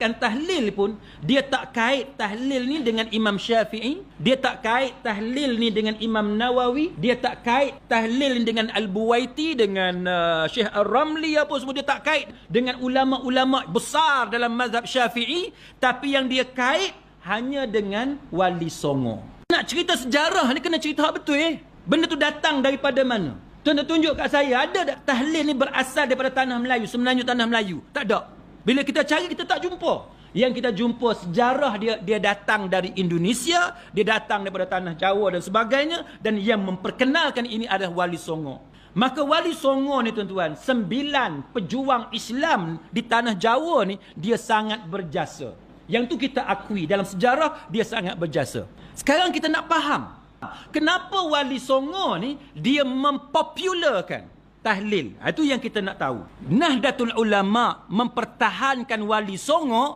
Kan tahlil pun, dia tak kait tahlil ni dengan Imam Syafi'i, dia tak kait tahlil ni dengan Imam Nawawi, dia tak kait tahlil ni dengan Al-Buwaiti, dengan Syekh Ar-Ramli apa semua, dia tak kait dengan ulama-ulama besar dalam mazhab Syafi'i, tapi yang dia kait hanya dengan Wali Songo. Nak cerita sejarah ni kena cerita betul Benda tu datang daripada mana? Tuan tunjuk kat saya, ada tak tahlil ni berasal daripada tanah Melayu, semenanjung tanah Melayu? Tak ada. Bila kita cari, kita tak jumpa. Yang kita jumpa sejarah dia datang dari Indonesia, dia datang daripada tanah Jawa dan sebagainya, dan yang memperkenalkan ini adalah Wali Songo. Maka Wali Songo ni tuan-tuan, 9 pejuang Islam di tanah Jawa ni, dia sangat berjasa. Yang tu kita akui, dalam sejarah dia sangat berjasa. Sekarang kita nak faham, kenapa Wali Songo ni dia mempopularkan tahlil. Itu yang kita nak tahu. Nahdlatul Ulama mempertahankan Wali Songo